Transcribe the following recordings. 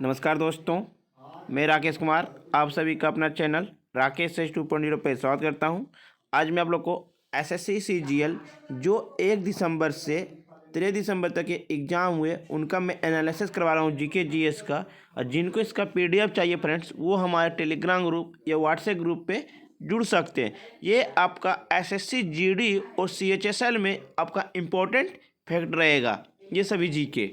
नमस्कार दोस्तों, मैं राकेश कुमार आप सभी का अपना चैनल राकेश एस 2.0 पे स्वागत करता हूं। आज मैं आप लोग को एसएससी सीजीएल जो 1 दिसंबर से 13 दिसंबर तक के एग्ज़ाम हुए उनका मैं एनालिसिस करवा रहा हूं जीके जीएस का। और जिनको इसका पीडीएफ चाहिए फ्रेंड्स, वो हमारे टेलीग्राम ग्रुप या व्हाट्सएप ग्रुप पे जुड़ सकते हैं। ये आपका एसएससी जीडी और सीएचएसएल में आपका इम्पोर्टेंट फैक्ट रहेगा, ये सभी जीके।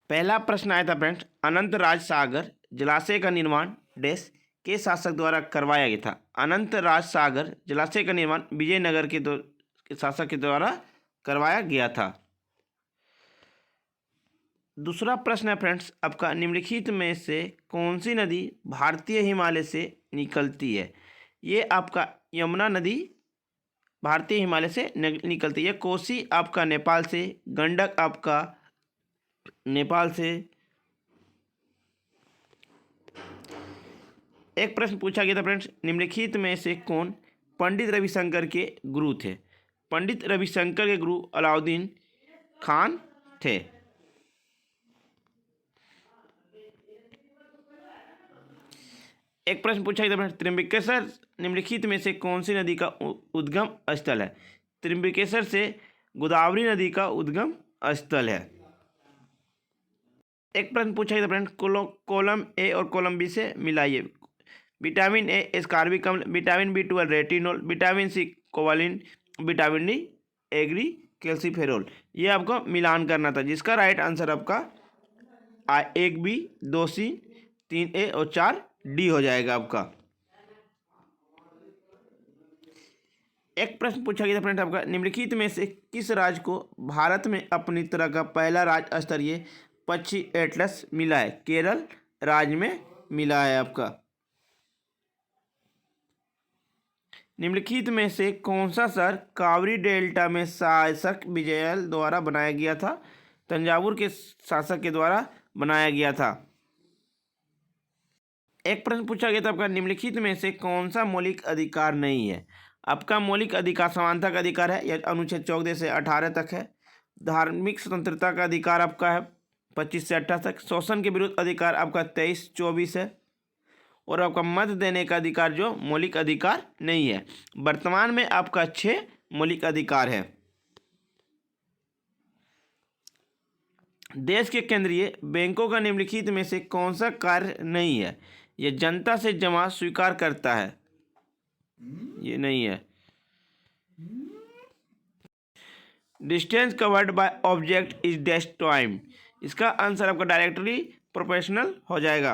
पहला प्रश्न आया था फ्रेंड्स, अनंत राज सागर जलाशय का निर्माण देश के शासक द्वारा करवाया गया था। अनंत राज सागर जलाशय का निर्माण विजयनगर के शासक के द्वारा करवाया गया था। दूसरा प्रश्न है फ्रेंड्स आपका, निम्नलिखित में से कौन सी नदी भारतीय हिमालय से निकलती है? ये आपका यमुना नदी भारतीय हिमालय से निकलती है। कोसी आपका नेपाल से, गंडक आपका नेपाल से। एक प्रश्न पूछा गया था फ्रेंड्स, निम्नलिखित में से कौन पंडित रविशंकर के गुरु थे? पंडित रविशंकर के गुरु अलाउद्दीन खान थे। एक प्रश्न पूछा गया था फ्रेंड्स, त्र्यंबकेश्वर निम्नलिखित में से कौन सी नदी का उद्गम स्थल है? त्र्यंबकेश्वर से गोदावरी नदी का उद्गम स्थल है। एक प्रश्न पूछा गया था फ्रेंड, कॉलम ए और कॉलम बी से मिलाइए। विटामिन ए एस्कॉर्बिक अम्ल, विटामिन बी12 retinol, vitamin C cobalamin, vitamin D ergocalciferol. ये आपको मिलान करना था, जिसका राइट आंसर आपका 1 बी, 2 सी, 3 ए और 4 डी हो जाएगा आपका। एक प्रश्न पूछा गया था फ्रेंड आपका, निम्नलिखित में से किस राज्य को भारत में अपनी तरह का पहला राज्य स्तरीय पक्षी एटलस मिला है? केरल राज्य में मिला है आपका। निम्नलिखित में से कौन सा शहर कावेरी डेल्टा में शासक विजयनगर द्वारा बनाया गया था? तंजावुर के शासक के द्वारा बनाया गया था। एक प्रश्न पूछा गया था आपका, निम्नलिखित में से कौन सा मौलिक अधिकार नहीं है? आपका मौलिक अधिकार समानता का अधिकार है, यह अनुच्छेद 14 से 18 तक है। धार्मिक स्वतंत्रता का अधिकार आपका है 25 से 28 तक। शोषण के विरुद्ध अधिकार आपका 23-24 है। और आपका मत देने का अधिकार जो मौलिक अधिकार नहीं है। वर्तमान में आपका 6 मौलिक अधिकार है। देश के केंद्रीय बैंकों का निम्नलिखित में से कौन सा कार्य नहीं है? यह जनता से जमा स्वीकार करता है, ये नहीं है। Distance covered by object is dash time, इसका आंसर आपका डायरेक्टली प्रोपोर्शनल हो जाएगा।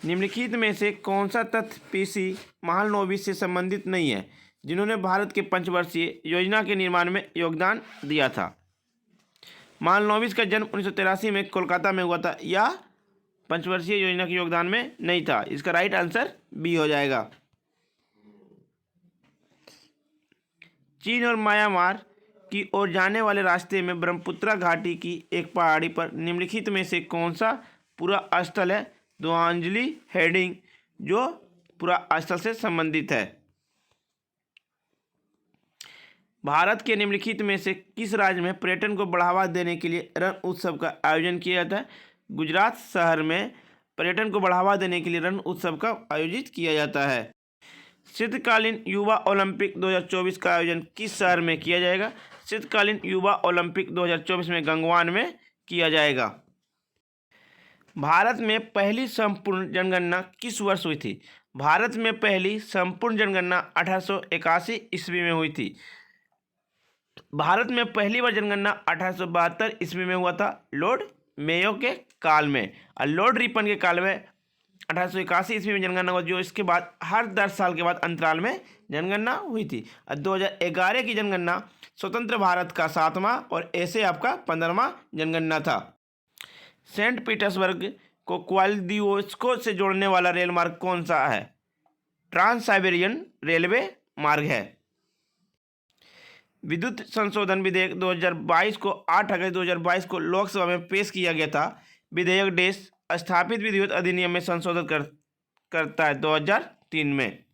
निम्नलिखित में से कौन सा तथ्य पीसी महालनोबिस से संबंधित नहीं है, जिन्होंने भारत के पंचवर्षीय योजना के निर्माण में योगदान दिया था? महालनोबिस का जन्म 1983 में कोलकाता में हुआ था, या पंचवर्षीय योजना के योगदान में नहीं था। इसका राइट आंसर बी हो जाएगा। चीन और म्यांमार की ओर जाने वाले रास्ते में ब्रह्मपुत्रा घाटी की एक पहाड़ी पर निम्नलिखित में से कौन सा पूरा स्थल है? द्वांजलि हेडिंग जो पूरा स्थल से संबंधित है। भारत के निम्नलिखित में से किस राज्य में पर्यटन को बढ़ावा देने के लिए रण उत्सव का आयोजन किया जाता है? गुजरात शहर में पर्यटन को बढ़ावा देने के लिए रण उत्सव का आयोजित किया जाता है। शीतकालीन युवा ओलंपिक 2024 का आयोजन किस शहर में किया जाएगा? शीतकालीन युवा ओलंपिक 2024 में गंगवान में किया जाएगा। भारत में पहली संपूर्ण जनगणना किस वर्ष हुई थी? भारत में पहली संपूर्ण जनगणना 1881 ईस्वी में हुई थी। भारत में पहली बार जनगणना 1872 ईस्वी में हुआ था, लॉर्ड मेयो के काल में। और लॉर्ड रिपन के काल में 1881 ईस्वी में जनगणना हुआ, जो इसके बाद हर 10 साल के बाद अंतराल में जनगणना हुई थी। 2011 की जनगणना स्वतंत्र भारत का 7वां और ऐसे आपका 15वां जनगणना था। सेंट पीटर्सबर्ग को क्वालदियोस्को से जोड़ने वाला रेल मार्ग कौन सा है? ट्रांस साइबेरियन रेलवे मार्ग है। विद्युत संशोधन विधेयक 2022 को 8 अगस्त 2022 को लोकसभा में पेश किया गया था। विधेयक देश स्थापित विद्युत अधिनियम में संशोधन करता है 2003 में।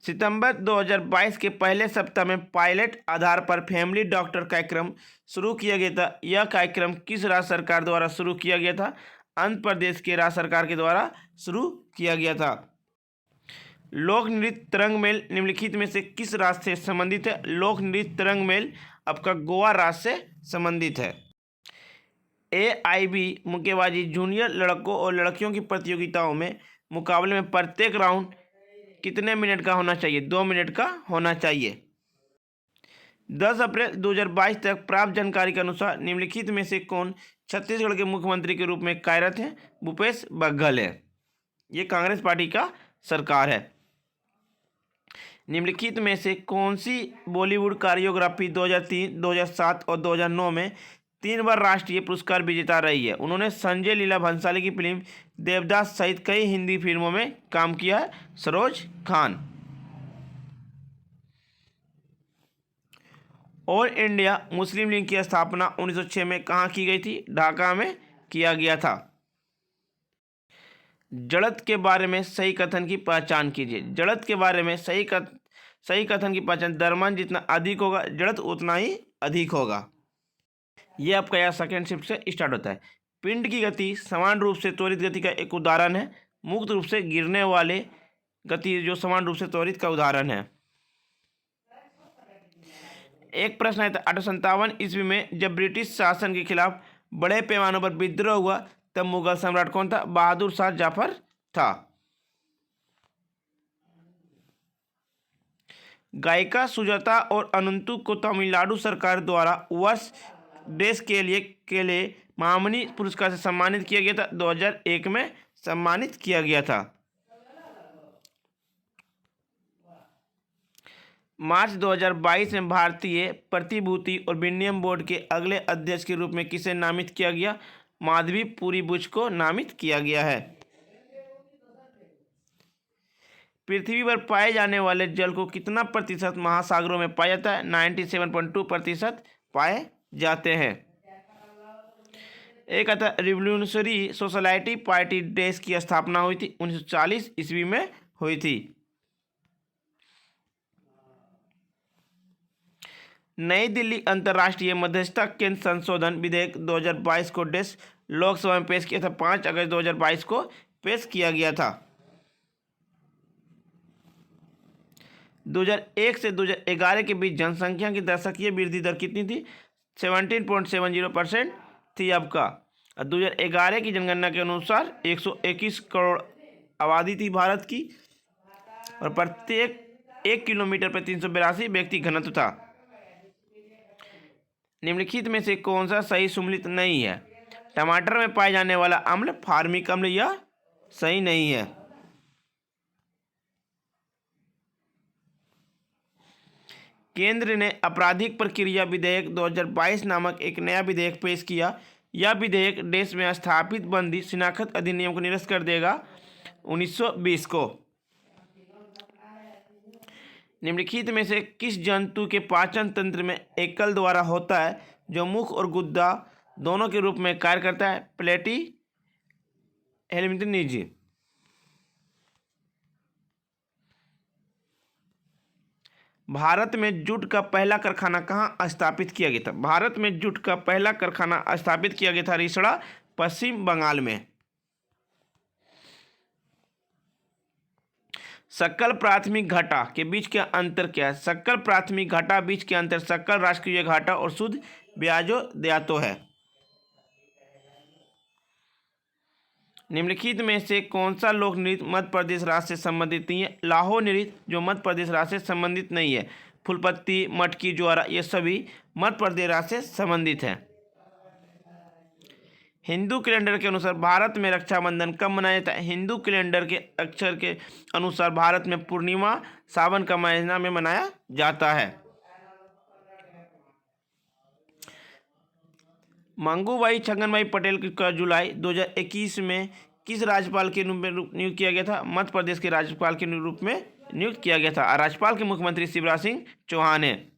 सितंबर 2022 के पहले सप्ताह में पायलट आधार पर फैमिली डॉक्टर कार्यक्रम शुरू किया गया था। यह कार्यक्रम किस राज्य सरकार द्वारा शुरू किया गया था? आंध्र प्रदेश के राज्य सरकार के द्वारा शुरू किया गया था। लोक नृत्य तरंग मेल निम्नलिखित में से किस राज्य से संबंधित है? लोक नृत्य तरंग मेल आपका गोवा राज्य से संबंधित है। AIB मुक्केबाजी जूनियर लड़कों और लड़कियों की प्रतियोगिताओं में मुकाबले में प्रत्येक राउंड कितने मिनट का होना चाहिए? 2 मिनट का होना चाहिए। 10 अप्रैल 2022 तक प्राप्त जानकारी के अनुसार निम्नलिखित में से कौन छत्तीसगढ़ के मुख्यमंत्री के रूप में कार्यरत है? भूपेश बघेल है। ये कांग्रेस पार्टी का सरकार है। निम्नलिखित में से कौन सी बॉलीवुड कोरियोग्राफी 2003, 2007 और 2009 में 3 बार राष्ट्रीय पुरस्कार विजेता रही है? उन्होंने संजय लीला भंसाली की फिल्म देवदास सहित कई हिंदी फिल्मों में काम किया है। Saroj Khan. All India Muslim league की स्थापना 1906 में कहाँ की गई थी? ढाका में किया गया था। जड़त्व के बारे में सही कथन की पहचान कीजिए। जड़त्व के बारे में सही कथन की पहचान, द्रव्यमान जितना अधिक होगा जड़त्व उतना ही अधिक होगा। यह आपका यह सेकेंड शिफ्ट से स्टार्ट होता है। पिंड की गति समान रूप से त्वरित गति का एक उदाहरण है। मुक्त रूप से गिरने वाले गति जो समान रूप से त्वरित का उदाहरण है। एक प्रश्न है 1857 ईस्वी में जब ब्रिटिश शासन के खिलाफ बड़े पैमाने पर विद्रोह हुआ तब मुगल सम्राट कौन था? बहादुर शाह जफर था। गायिका सुजाता और अनंतु को तमिलनाडु सरकार द्वारा वर्ष देश के लिए महामनी पुरस्कार से सम्मानित किया गया था। 2001 में सम्मानित किया गया था। मार्च 2022 में भारतीय प्रतिभूति और विनिमय बोर्ड के अगले अध्यक्ष के रूप में किसे नामित किया गया? माधवी पुरी बुच को नामित किया गया है। पृथ्वी पर पाए जाने वाले जल को कितना प्रतिशत महासागरों में पाया जाता है? 97.2% पाए जाते हैं। एक आता रिवोल्यूशनरी सोशलिटी पार्टी देश की स्थापना हुई थी 1940 ईस्वी में हुई थी। नई दिल्ली अंतर्राष्ट्रीय मध्यस्थता केंद्र संशोधन विधेयक 2022 को देश लोकसभा में पेश किया था। 5 अगस्त 2022 को पेश किया गया था। 2001 से 2011 के बीच जनसंख्या की दशकीय वृद्धि दर कितनी थी? 17.70% थी आपका। 2011 की जनगणना के अनुसार 121 करोड़ आबादी थी भारत की और प्रत्येक 1 किलोमीटर पर 382 व्यक्ति घनत्व था। निम्नलिखित में से कौन सा सही सम्मिलित नहीं है? टमाटर में पाए जाने वाला अम्ल फार्मिक अम्ल यह सही नहीं है। केंद्र ने आपराधिक प्रक्रिया विधेयक 2022 नामक एक नया विधेयक पेश किया। यह विधेयक देश में स्थापित बंदी शिनाख्त अधिनियम को निरस्त कर देगा 1920 को। निम्नलिखित में से किस जंतु के पाचन तंत्र में एकल द्वारा होता है जो मुख और गुदा दोनों के रूप में कार्य करता है? प्लेटी हेलमिंथेनिजी। भारत में जूट का पहला कारखाना कहाँ स्थापित किया गया था? भारत में जूट का पहला कारखाना स्थापित किया गया था रिसड़ा, पश्चिम बंगाल में। सकल प्राथमिक घाटा के बीच के अंतर क्या है? सकल प्राथमिक घाटा बीच के अंतर सकल राष्ट्रीय घाटा और शुद्ध ब्याजो दयातो है। निम्नलिखित में से कौन सा लोक नृत्य मध्य प्रदेश राज्य से संबंधित नहीं है? लाहौर नृत्य जो मध्य प्रदेश राज्य से संबंधित नहीं है। फुलपत्ती, मटकी, ज्वारा ये सभी मध्य प्रदेश राज्य से संबंधित हैं। हिंदू कैलेंडर के अनुसार भारत में रक्षाबंधन कब मनाया जाता है? हिंदू कैलेंडर के अक्षर के अनुसार भारत में पूर्णिमा सावन का महीना में मनाया जाता है। मंगूभाई छगनभाई पटेल का जुलाई 2021 में किस राज्यपाल के रूप में नियुक्त किया गया था? मध्य प्रदेश के राज्यपाल के रूप में नियुक्त किया गया था। राज्यपाल के मुख्यमंत्री शिवराज सिंह चौहान है।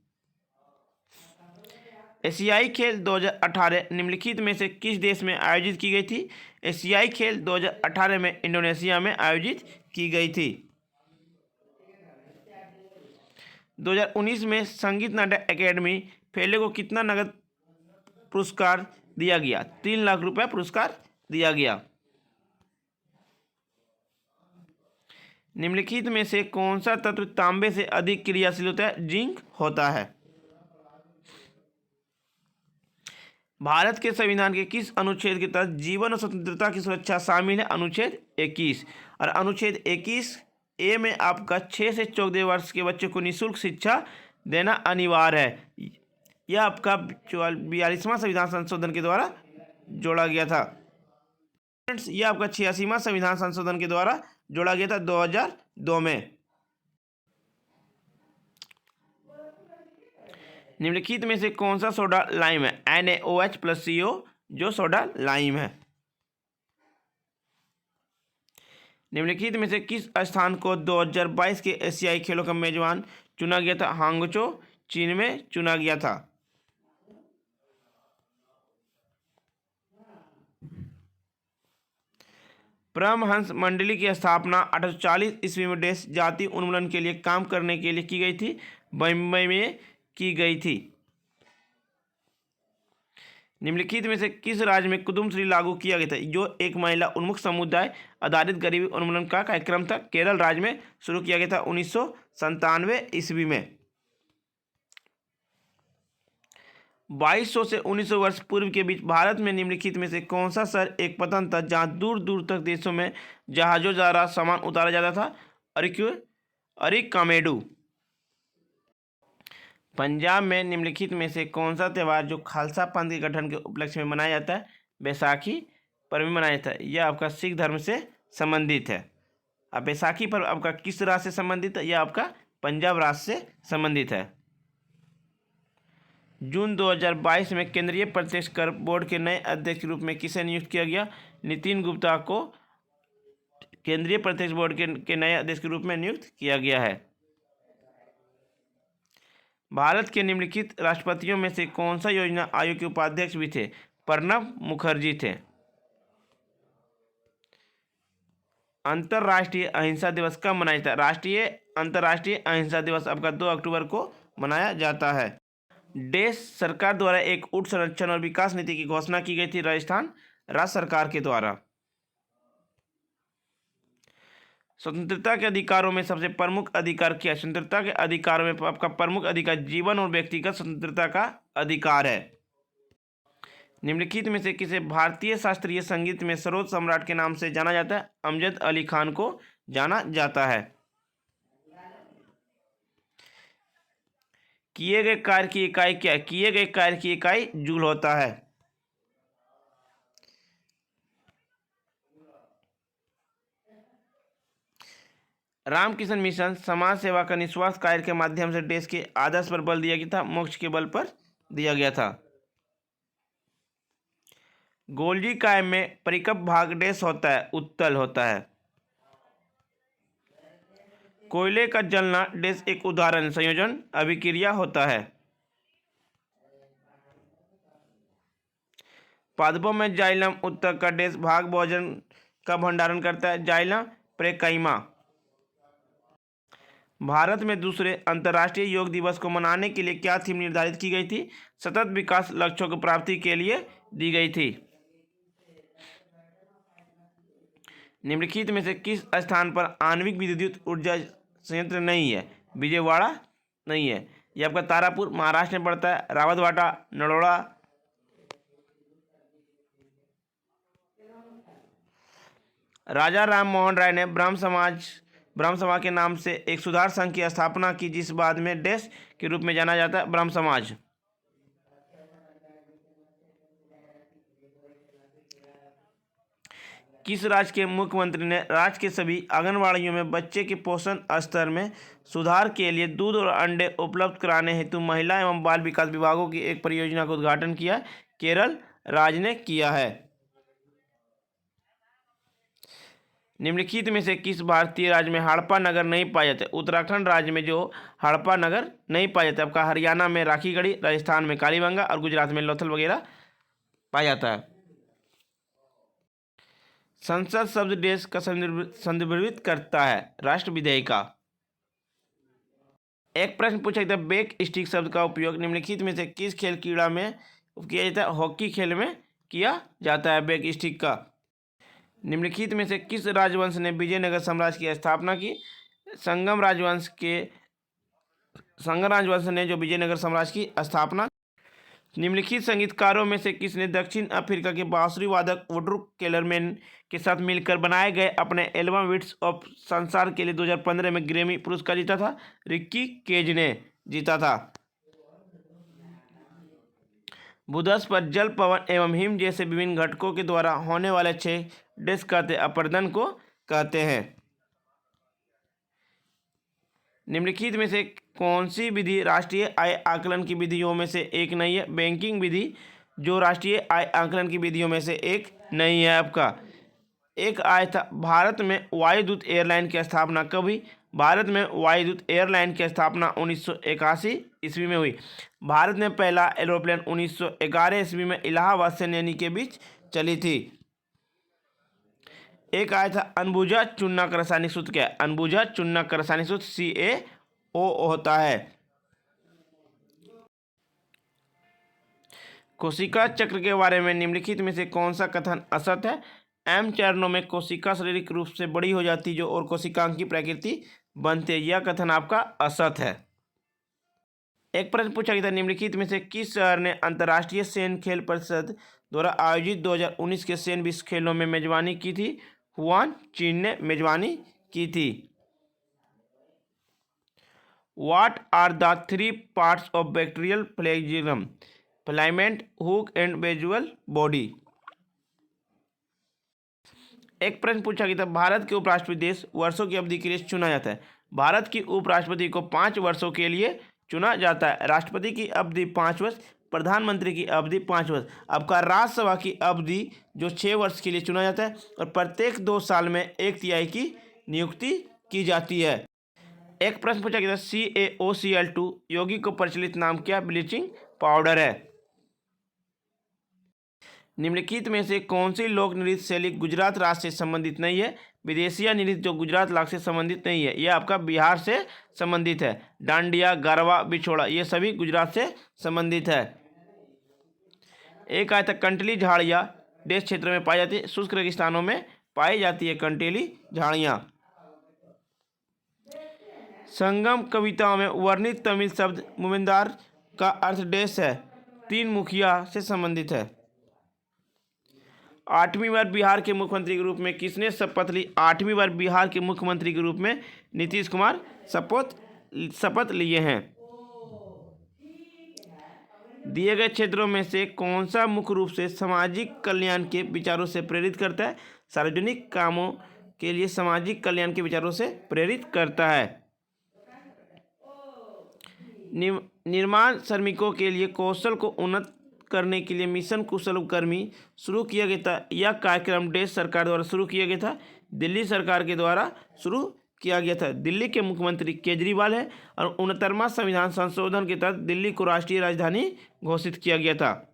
एशियाई खेल 2018 निम्नलिखित में से किस देश में आयोजित की गई थी? एशियाई खेल 2018 में इंडोनेशिया में आयोजित की गई थी। 2019 में संगीत नाटक अकेडमी फेले को कितना नगद पुरस्कार दिया गया? 3 लाख रुपए पुरस्कार दिया गया। निम्नलिखित में से कौन सा तत्व तांबे से अधिक क्रियाशील होता है? जिंक होता है। भारत के संविधान के किस अनुच्छेद के तहत जीवन और स्वतंत्रता की सुरक्षा शामिल है? अनुच्छेद 21। और अनुच्छेद 21A में आपका 6 से 14 वर्ष के बच्चों को निःशुल्क शिक्षा देना अनिवार्य है। यह आपका 42वां संविधान संशोधन के द्वारा जोड़ा गया था। यह आपका 86वां संविधान संशोधन के द्वारा जोड़ा गया था 2002 में। निम्नलिखित में से कौन सा सोडा लाइम है? NaOH+CO जो सोडा लाइम है। निम्नलिखित में से किस स्थान को 2022 के एशियाई खेलों का मेजबान चुना गया था? हांगझो चीन में चुना गया था। परमहंस मंडली की स्थापना 1840 ईस्वी में देश जाति उन्मूलन के लिए काम करने के लिए की गई थी। बम्बई में की गई थी। निम्नलिखित में से किस राज्य में कुसुमश्री लागू किया गया था? जो एक महिला उन्मुख समुदाय आधारित गरीबी उन्मूलन का कार्यक्रम था। केरल राज्य में शुरू किया गया था 1997 ईस्वी में। 2200 से 1900 वर्ष पूर्व के बीच भारत में निम्नलिखित में से कौन सा शहर एक पतन था जहां दूर दूर तक देशों में जहाजों द्वारा सामान उतारा जाता था? अरिकामेडू। पंजाब में निम्नलिखित में से कौन सा त्यौहार जो खालसा पंथ के गठन के उपलक्ष्य में मनाया जाता है? बैसाखी पर्व में मनाया जाता है। यह आपका सिख धर्म से संबंधित है। अब बैसाखी पर्व आपका किस राज्य से संबंधित है? यह आपका पंजाब राज्य से संबंधित है। जून 2022 में केंद्रीय प्रत्यक्ष कर बोर्ड के नए अध्यक्ष के रूप में किसे नियुक्त किया गया? नितिन गुप्ता को केंद्रीय प्रत्यक्ष बोर्ड के नए अध्यक्ष के रूप में नियुक्त किया गया है। भारत के निम्नलिखित राष्ट्रपतियों में से कौन सा योजना आयोग के उपाध्यक्ष भी थे? प्रणब मुखर्जी थे। अंतर्राष्ट्रीय अहिंसा दिवस कब मनाया जाता है? अंतर्राष्ट्रीय अहिंसा दिवस आपका 2 अक्टूबर को मनाया जाता है। देश सरकार द्वारा एक ऊंट संरक्षण और विकास नीति की घोषणा की गई थी राजस्थान राज्य सरकार के द्वारा। स्वतंत्रता के अधिकारों में सबसे प्रमुख अधिकार क्या है? स्वतंत्रता के अधिकारों में आपका प्रमुख अधिकार जीवन और व्यक्तिगत स्वतंत्रता का अधिकार है। निम्नलिखित में से किसे भारतीय शास्त्रीय संगीत में सरोद सम्राट के नाम से जाना जाता है? अमजद अली खान को जाना जाता है। किए गए कार्य की इकाई क्या है? किए गए कार्य की इकाई जूल होता है। रामकृष्ण मिशन समाज सेवा का निस्वार्थ कार्य के माध्यम से देश के आदर्श पर बल दिया गया था। मोक्ष के बल पर दिया गया था। गोल्जी काय में परिकप भाग देश होता है? उत्तल होता है। कोयले का जलना देश एक उदाहरण संयोजन अभिक्रिया होता है। पादपों में जाइलम उत्तक का देश भाग भोजन का भंडारण करता है। जाइलम प्रेकाइमा। भारत में दूसरे अंतर्राष्ट्रीय योग दिवस को मनाने के लिए क्या थीम निर्धारित की गई थी? सतत विकास लक्ष्यों की प्राप्ति के लिए दी गई थी। निम्नलिखित में से किस स्थान पर आणविक विद्युत ऊर्जा संयंत्र नहीं है? विजयवाड़ा नहीं है। यह आपका तारापुर महाराष्ट्र में पड़ता है। रावतवाड़ा, नरोड़ा। राजा राम मोहन राय ने ब्रह्म समाज के नाम से एक सुधार संघ की स्थापना की जिस बाद में देश के रूप में जाना जाता है ब्रह्म समाज। किस राज्य के मुख्यमंत्री ने राज्य के सभी आंगनबाड़ियों में बच्चे के पोषण स्तर में सुधार के लिए दूध और अंडे उपलब्ध कराने हेतु महिला एवं बाल विकास विभागों की एक परियोजना का उद्घाटन किया? केरल राज्य ने किया है। निम्नलिखित में से किस भारतीय राज्य में हड़प्पा नगर नहीं पाए जाते? उत्तराखंड राज्य में जो हड़प्पा नगर नहीं पाए जाते। आपका हरियाणा में राखीगढ़ी, राजस्थान में कालीबंगा और गुजरात में लोथल वगैरह पाया जाता है। संसद शब्द देश का संदर्भित करता है? राष्ट्र विधेयिका। एक प्रश्न पूछा गया था, बेक स्टिक शब्द का उपयोग निम्नलिखित में से किस खेल क्रीड़ा में किया जाता है? हॉकी खेल में किया जाता है बेक स्टिक का। निम्नलिखित में से किस राजवंश ने विजयनगर साम्राज्य की स्थापना की? संगम राजवंश ने जो विजयनगर साम्राज्य की स्थापना। निम्नलिखित संगीतकारों में से किसने दक्षिण अफ्रीका के बांसुरी वादक वुड्रू केलरमैन के साथ मिलकर बनाए गए अपने एल्बम विट्स ऑफ संसार के लिए 2015 में ग्रैमी पुरस्कार जीता था? रिक्की केज ने जीता था। भूधस पर जल, पवन एवं हिम जैसे विभिन्न घटकों के द्वारा होने वाले क्षय कहते अपरदन को कहते हैं। निम्नलिखित में से कौन सी विधि राष्ट्रीय आय आकलन की विधियों में से एक नहीं है? बैंकिंग विधि जो राष्ट्रीय आय आकलन की विधियों में से एक नहीं है। आपका एक आय था, भारत में वायुदूत एयरलाइन की स्थापना कब हुई? भारत में वायुदूत एयरलाइन की स्थापना 1981 ईस्वी में हुई। भारत में पहला एरोप्लेन 1911 ईस्वी में इलाहाबाद से नैनी के बीच चली थी। एक आया था, अनबुझा चूना का रासायनिक सूत्र क्या है? अनबुझा चूना का रासायनिक सूत्र CaO होता है। कोशिका चक्र के बारे में निम्नलिखित में से कौन सा कथन असत्य है? M चरणों में कोशिका शारीरिक रूप से बड़ी हो जाती जो और कोशिकांग की प्रकृति बनती है। यह कथन आपका असत्य है। एक प्रश्न पूछा गया था, निम्नलिखित में से किस शहर ने अंतर्राष्ट्रीय सैन्य खेल परिषद द्वारा आयोजित 2019 के सैन्य विश्व खेलों में मेजबानी की थी? हुआन, चीन ने मेजबानी की थी। What are the 3 parts of bacterial flagellum? Filament, hook and basal body. एक प्रश्न पूछा गया था, भारत के उपराष्ट्रपति देश वर्षों की अवधि के लिए चुना जाता है? भारत की उपराष्ट्रपति को 5 वर्षों के लिए चुना जाता है। राष्ट्रपति की अवधि 5 वर्ष, प्रधानमंत्री की अवधि 5 वर्ष। आपका राज्यसभा की अवधि जो 6 वर्ष के लिए चुना जाता है और प्रत्येक 2 साल में 1/3 की नियुक्ति की जाती है। एक प्रश्न पूछा गया था, CaOCl2 यौगिक को प्रचलित नाम क्या? ब्लीचिंग पाउडर है। निम्नलिखित में से कौन सी लोक नृत्य शैली गुजरात राज्य से संबंधित नहीं है? विदेशिया नृत्य जो गुजरात राज्य से संबंधित नहीं है, यह आपका बिहार से संबंधित है। डांडिया, गरबा, बिछोड़ा ये सभी गुजरात से संबंधित है। एक आया था, कंटीली झाड़ियाँ देश क्षेत्र में पाई जाती है? शुष्क रेगिस्तानों में पाई जाती है कंटीली झाड़ियाँ। संगम कविताओं में वर्णित तमिल शब्द मुमिंदार का अर्थ देश है? 3 मुखिया से संबंधित है। 8वीं बार बिहार के मुख्यमंत्री के रूप में किसने शपथ ली? 8वीं बार बिहार के मुख्यमंत्री के रूप में नीतीश कुमार शपथ लिए हैं। दिए गए क्षेत्रों में से कौन सा मुख्य रूप से सामाजिक कल्याण के विचारों से प्रेरित करता है? सार्वजनिक कामों के लिए सामाजिक कल्याण के विचारों से प्रेरित करता है। निर्माण श्रमिकों के लिए कौशल को उन्नत करने के लिए मिशन कुशल कर्मी शुरू किया गया था। यह कार्यक्रम देश सरकार द्वारा शुरू किया गया था, दिल्ली सरकार के द्वारा शुरू किया गया था। दिल्ली के मुख्यमंत्री केजरीवाल है और 69वां संविधान संशोधन के तहत दिल्ली को राष्ट्रीय राजधानी घोषित किया गया था।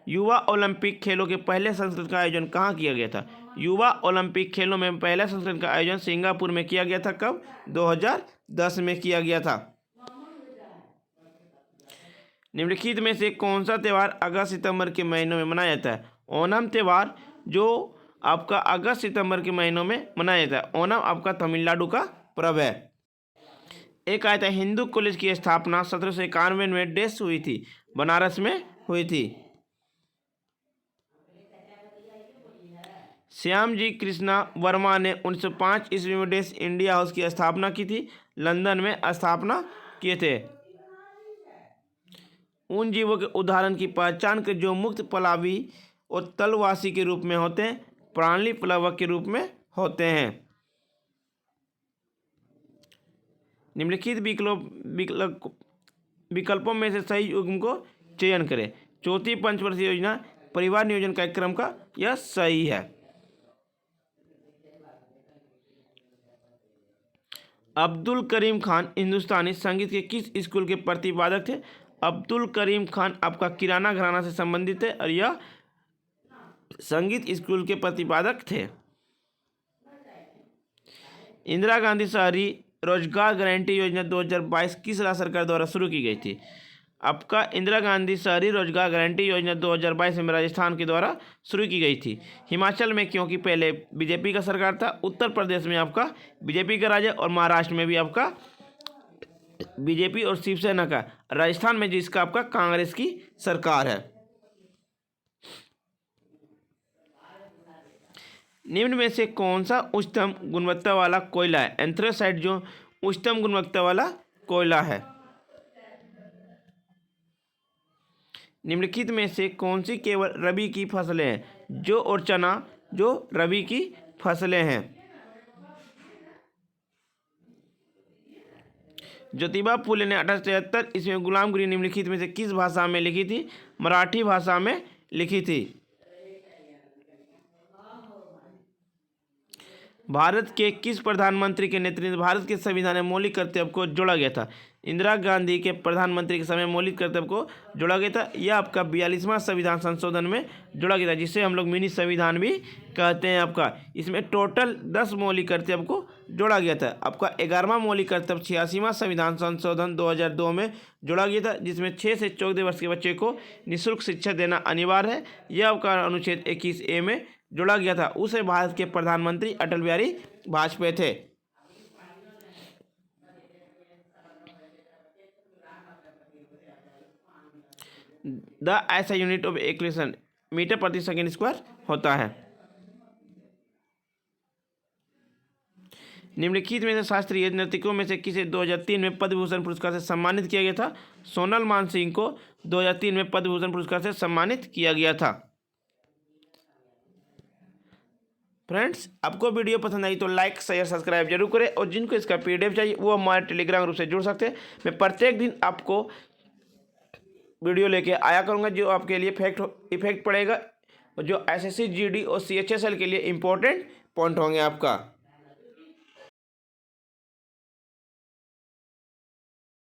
युवा ओलंपिक खेलों के पहले संस्करण का आयोजन कहाँ किया गया था? युवा ओलंपिक खेलों में पहले संस्करण का आयोजन सिंगापुर में किया गया था। कब? 2010 में किया गया था। निम्नलिखित में से कौन सा त्यौहार अगस्त सितंबर के महीनों में मनाया जाता है? ओणम त्यौहार जो आपका अगस्त सितंबर के महीनों में मनाया जाता है। ओणम आपका तमिलनाडु का पर्व है। एक आया था, हिंदू कॉलेज की स्थापना 1791 में देश हुई थी? बनारस में हुई थी। श्यामजी कृष्णा वर्मा ने 1905 ईस्वी में देश इंडिया हाउस की स्थापना की थी? लंदन में स्थापना किए थे। उन जीवों के उदाहरण की पहचान कर जो मुक्त पलावी और तलवासी के रूप में होते हैं, प्राणी प्लवक के रूप में होते हैं। निम्नलिखित विकल्पों में से सही युग्म को चयन करें। चौथी पंचवर्षीय योजना परिवार नियोजन कार्यक्रम का यह सही है। अब्दुल करीम खान हिंदुस्तानी संगीत के किस स्कूल के प्रतिपादक थे? अब्दुल करीम खान आपका किराना घराना से संबंधित है और यह संगीत स्कूल के प्रतिपादक थे। इंदिरा गांधी शहरी रोजगार गारंटी योजना 2022 किस राज्य सरकार द्वारा शुरू की गई थी? आपका इंदिरा गांधी शहरी रोजगार गारंटी योजना 2022 में राजस्थान के द्वारा शुरू की गई थी। हिमाचल में क्योंकि पहले बीजेपी का सरकार था, उत्तर प्रदेश में आपका बीजेपी का राज है और महाराष्ट्र में भी आपका बीजेपी और शिवसेना का, राजस्थान में जिसका आपका कांग्रेस की सरकार है। निम्न में से कौन सा उच्चतम गुणवत्ता वाला कोयला है? एंथ्रेसाइट जो उच्चतम गुणवत्ता वाला कोयला है। निम्नलिखित में से कौन सी केवल रबी की फसलें हैं? जौ और चना जो रबी की फसलें हैं। ज्योतिबा फुले ने 1873 ईस्वी में गुलामगिरी निम्नलिखित में से किस भाषा में लिखी थी? मराठी भाषा में लिखी थी। भारत के किस प्रधानमंत्री के नेतृत्व में भारत के संविधान में मौलिक कर्तव्य को जोड़ा गया था? इंदिरा गांधी के प्रधानमंत्री के समय मौलिक कर्तव्य को जोड़ा गया था। यह आपका 42वां संविधान संशोधन में जोड़ा गया था, जिसे हम लोग मिनी संविधान भी कहते हैं। आपका इसमें टोटल 10 मौलिक कर्तव्य को जोड़ा गया था। आपका 11वां मौलिक कर्तव्य 86वां संविधान संशोधन 2002 में जोड़ा गया था, जिसमें 6 से 14 वर्ष के बच्चे को निःशुल्क शिक्षा देना अनिवार्य है। यह आपका अनुच्छेद 21A में जोड़ा गया था। उसे भारत के प्रधानमंत्री अटल बिहारी वाजपेयी थे। द ऐसा यूनिट ऑफ एक्लेशन मीटर प्रति सेकेंड स्क्वायर होता है। निम्नलिखित में से शास्त्रीय नर्तकियों में से किसे 2003 में पद्म भूषण पुरस्कार से सम्मानित किया गया था? सोनल मानसिंह को 2003 में पद्म भूषण पुरस्कार से सम्मानित किया गया था। फ्रेंड्स, आपको वीडियो पसंद आई तो लाइक शेयर सब्सक्राइब जरूर करें, और जिनको इसका PDF चाहिए वो हमारे टेलीग्राम ग्रुप से जुड़ सकते हैं। मैं प्रत्येक दिन आपको वीडियो लेके आया करूँगा जो आपके लिए इफेक्ट पड़ेगा, और जो SSC GD और CHSL के लिए इम्पोर्टेंट पॉइंट होंगे आपका।